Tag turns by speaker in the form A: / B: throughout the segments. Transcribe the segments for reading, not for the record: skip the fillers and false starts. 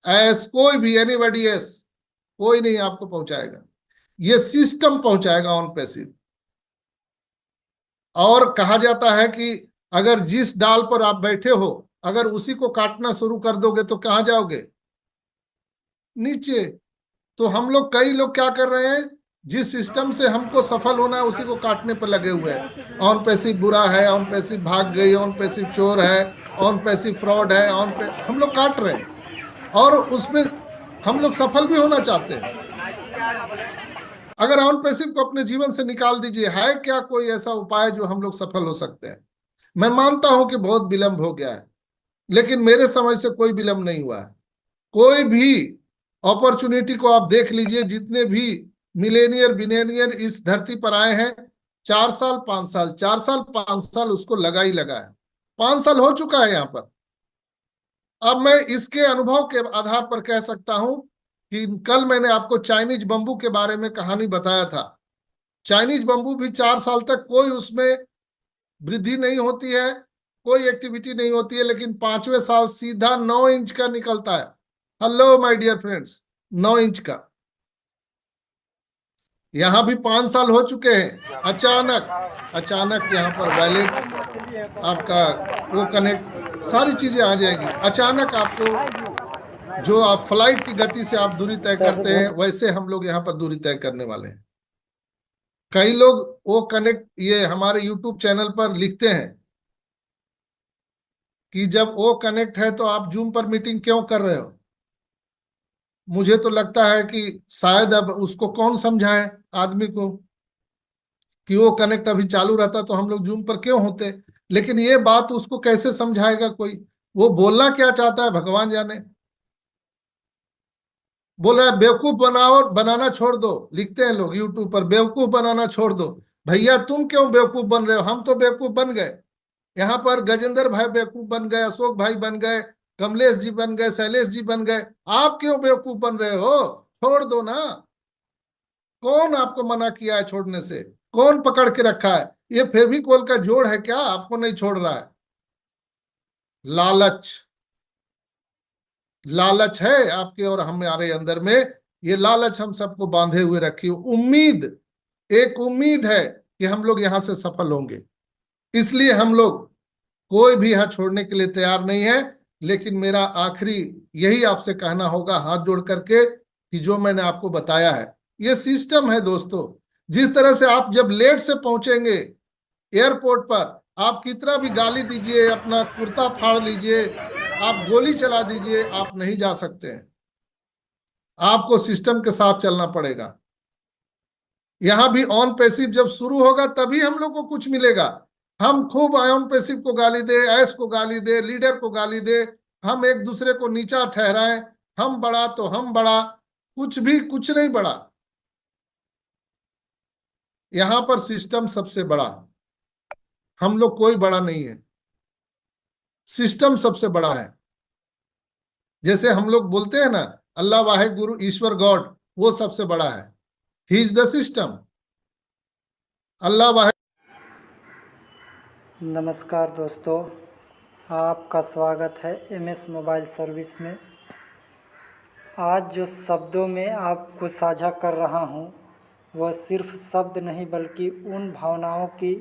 A: S कोई भी anybody S कोई नहीं आपको पहुंचाएगा, ये सिस्टम पहुंचाएगा ऑन पैसिव। और कहा जाता है कि अगर जिस डाल पर आप बैठे हो अगर उसी को काटना शुरू कर दोगे तो कहां जाओगे? नीचे। तो हम लोग कई लोग क्या कर रहे हैं, जिस सिस्टम से हमको सफल होना है उसी को काटने पर लगे हुए हैं। ऑन पैसिव बुरा है, ऑन पैसिव भाग गई, ऑन पैसिव चोर है, ऑन पैसिव फ्रॉड है, हम लोग काट रहे हैं और उसमें हम लोग सफल भी होना चाहते हैं। अगर ऑन पैसिव को अपने जीवन से निकाल दीजिए, है क्या कोई ऐसा उपाय जो हम लोग सफल हो सकते हैं? मैं मानता हूं कि बहुत विलंब हो गया है, लेकिन मेरे समझ से कोई विलंब नहीं हुआ है। कोई भी अपॉर्चुनिटी को आप देख लीजिए, जितने भी मिलेनियर बिलेनियर इस धरती पर आए हैं, 4 साल 5 साल 4 साल 5 साल उसको लगा ही लगा है। 5 साल हो चुका है यहाँ पर। अब मैं इसके अनुभव के आधार पर कह सकता हूं कि कल मैंने आपको चाइनीज बम्बू के बारे में कहानी बताया था। चाइनीज बम्बू भी 4 साल तक कोई उसमें वृद्धि नहीं होती है, कोई एक्टिविटी नहीं होती है, लेकिन 5वें साल सीधा 9 इंच का निकलता है। Hello my dear friends, 9 inch का। यहाँ भी 5 साल हो चुके हैं। अचानक अचानक यहाँ पर वैलेट आपका वो कनेक्ट सारी चीजें आ जाएगी। अचानक आपको जो आप फ्लाइट की गति से आप दूरी तय करते हैं वैसे हम लोग यहाँ पर दूरी तय करने वाले हैं। कई लोग वो कनेक्ट ये हमारे यूट्यूब चैनल पर लिखते हैं कि जब वो कनेक्ट है तो आप जूम पर मीटिंग क्यों कर रहे हो? मुझे तो लगता है कि शायद अब उसको कौन समझाए आदमी को कि वो कनेक्ट अभी चालू रहता तो हम लोग जूम पर क्यों होते। लेकिन ये बात उसको कैसे समझाएगा कोई? वो बोलना क्या चाहता है भगवान जाने। बोल रहा है बेवकूफ बनाओ, बनाना छोड़ दो। लिखते हैं लोग यूट्यूब पर बेवकूफ बनाना छोड़ दो। भैया तुम क्यों बेवकूफ बन रहे हो? हम तो बेवकूफ बन गए। यहाँ पर गजेंद्र भाई बेवकूफ बन गए, अशोक भाई बन गए, कमलेश जी बन गए, शैलेश जी बन गए। आप क्यों बेवकूफ बन रहे हो? छोड़ दो ना। कौन आपको मना किया है छोड़ने से? कौन पकड़ के रखा है? ये फिर भी कोल का जोड़ है क्या आपको नहीं छोड़ रहा है? लालच। लालच है आपके और हमारे अंदर में। ये लालच हम सबको बांधे हुए रखी। उम्मीद, एक उम्मीद है कि हम लोग यहां से सफल होंगे, इसलिए हम लोग कोई भी यहाँ छोड़ने के लिए तैयार नहीं है। लेकिन मेरा आखिरी यही आपसे कहना होगा हाथ जोड़ करके कि जो मैंने आपको बताया है ये सिस्टम है दोस्तों। जिस तरह से आप जब लेट से पहुंचेंगे एयरपोर्ट पर, आप कितना भी गाली दीजिए, अपना कुर्ता फाड़ लीजिए, आप गोली चला दीजिए, आप नहीं जा सकते हैं। आपको सिस्टम के साथ चलना पड़ेगा। यहां भी ऑन पैसिव जब शुरू होगा तभी हम लोग को कुछ मिलेगा। हम खूब ऑन पैसिव को गाली दे, ऐस को गाली दे, लीडर को गाली दे, हम एक दूसरे को नीचा ठहराएं, हम बड़ा तो हम बड़ा, कुछ भी कुछ नहीं बड़ा। यहां पर सिस्टम सबसे बड़ा, हम लोग कोई बड़ा नहीं है, सिस्टम सबसे बड़ा है। जैसे हम लोग बोलते हैं ना अल्लाह वाहे गुरु ईश्वर गॉड, वो सबसे बड़ा है। He is the system. Allah वाहे।
B: नमस्कार दोस्तों, आपका स्वागत है एमएस मोबाइल सर्विस में। आज जो शब्दों में आपको साझा कर रहा हूँ वह सिर्फ शब्द नहीं बल्कि उन भावनाओं की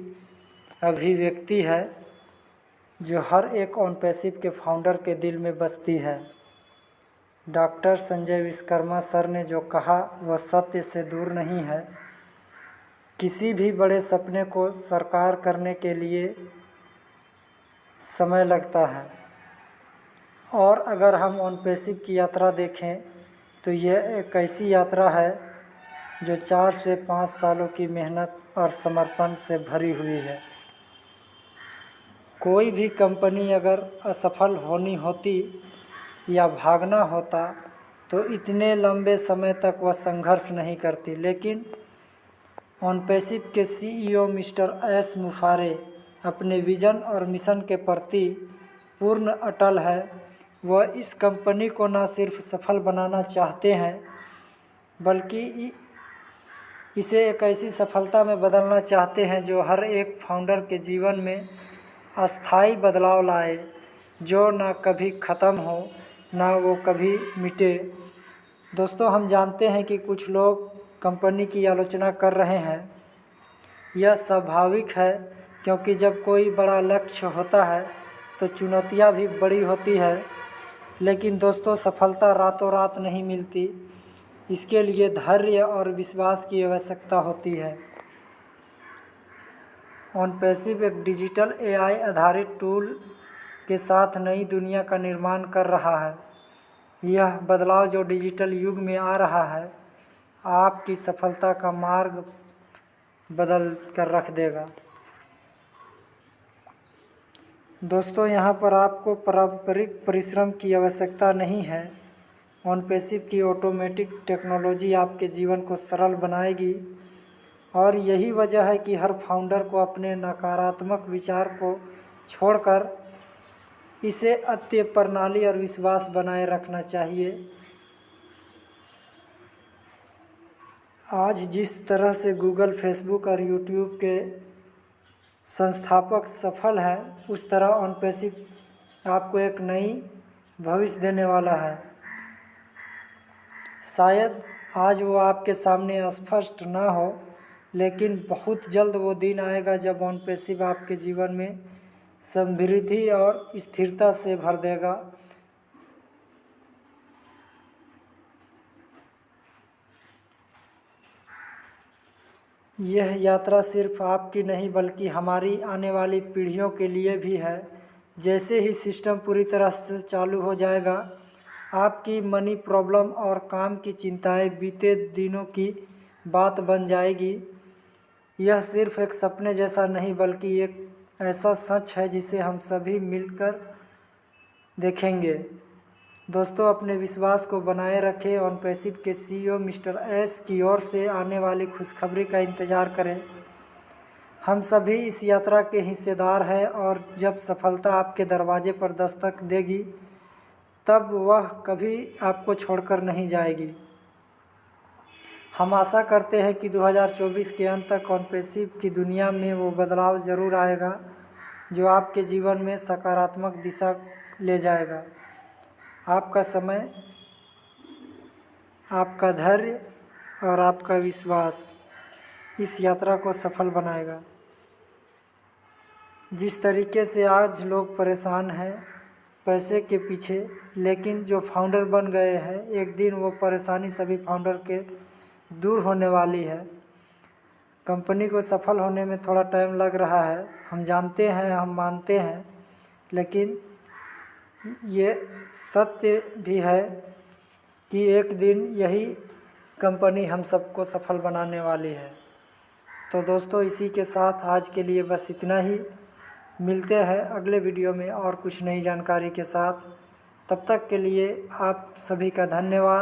B: अभिव्यक्ति है जो हर एक ऑन पैसिव के फाउंडर के दिल में बसती है। डॉक्टर संजय विश्वकर्मा सर ने जो कहा वह सत्य से दूर नहीं है। किसी भी बड़े सपने को साकार करने के लिए समय लगता है, और अगर हम ऑन पैसिव की यात्रा देखें तो यह एक ऐसी यात्रा है जो 4 से 5 सालों की मेहनत और समर्पण से भरी हुई है। कोई भी कंपनी अगर असफल होनी होती या भागना होता तो इतने लंबे समय तक वह संघर्ष नहीं करती, लेकिन ऑन पैसिव के सीईओ मिस्टर एस मुफारे अपने विज़न और मिशन के प्रति पूर्ण अटल है। वह इस कंपनी को न सिर्फ सफल बनाना चाहते हैं बल्कि इसे एक ऐसी सफलता में बदलना चाहते हैं जो हर एक फाउंडर के जीवन में अस्थायी बदलाव लाए, जो न कभी ख़त्म हो ना वो कभी मिटे। दोस्तों, हम जानते हैं कि कुछ लोग कंपनी की आलोचना कर रहे हैं। यह स्वाभाविक है, क्योंकि जब कोई बड़ा लक्ष्य होता है तो चुनौतियां भी बड़ी होती है। लेकिन दोस्तों, सफलता रातों रात नहीं मिलती। इसके लिए धैर्य और विश्वास की आवश्यकता होती है। ऑनपैसिव एक डिजिटल AI आधारित टूल के साथ नई दुनिया का निर्माण कर रहा है। यह बदलाव जो डिजिटल युग में आ रहा है, आपकी सफलता का मार्ग बदल कर रख देगा। दोस्तों, यहाँ पर आपको पारंपरिक परिश्रम की आवश्यकता नहीं है। ऑनपैसिव की ऑटोमेटिक टेक्नोलॉजी आपके जीवन को सरल बनाएगी, और यही वजह है कि हर फाउंडर को अपने नकारात्मक विचार को छोड़कर इसे अत्यय प्रणाली और विश्वास बनाए रखना चाहिए। आज जिस तरह से गूगल, फेसबुक और यूट्यूब के संस्थापक सफल हैं, उस तरह ऑनपैसिव आपको एक नई भविष्य देने वाला है। शायद आज वो आपके सामने स्पष्ट ना हो, लेकिन बहुत जल्द वो दिन आएगा जब ऑनपैसिव आपके जीवन में समृद्धि और स्थिरता से भर देगा। यह यात्रा सिर्फ आपकी नहीं बल्कि हमारी आने वाली पीढ़ियों के लिए भी है। जैसे ही सिस्टम पूरी तरह से चालू हो जाएगा, आपकी मनी प्रॉब्लम और काम की चिंताएं बीते दिनों की बात बन जाएगी। यह सिर्फ एक सपने जैसा नहीं बल्कि एक ऐसा सच है जिसे हम सभी मिलकर देखेंगे। दोस्तों, अपने विश्वास को बनाए रखें। ऑनपैसिव के CEO मिस्टर एस की ओर से आने वाली खुशखबरी का इंतज़ार करें। हम सभी इस यात्रा के हिस्सेदार हैं, और जब सफलता आपके दरवाजे पर दस्तक देगी, तब वह कभी आपको छोड़कर नहीं जाएगी। हम आशा करते हैं कि 2024 के अंत तक ऑनपैसिव की दुनिया में वो बदलाव ज़रूर आएगा जो आपके जीवन में सकारात्मक दिशा ले जाएगा। आपका समय, आपका धैर्य और आपका विश्वास इस यात्रा को सफल बनाएगा। जिस तरीके से आज लोग परेशान हैं पैसे के पीछे, लेकिन जो फाउंडर बन गए हैं, एक दिन वो परेशानी सभी फाउंडर के दूर होने वाली है। कंपनी को सफल होने में थोड़ा टाइम लग रहा है, हम जानते हैं, हम मानते हैं, लेकिन ये सत्य भी है कि एक दिन यही कंपनी हम सबको सफल बनाने वाली है। तो दोस्तों, इसी के साथ आज के लिए बस इतना ही। मिलते हैं अगले वीडियो में और कुछ नई जानकारी के साथ। तब तक के लिए आप सभी का धन्यवाद।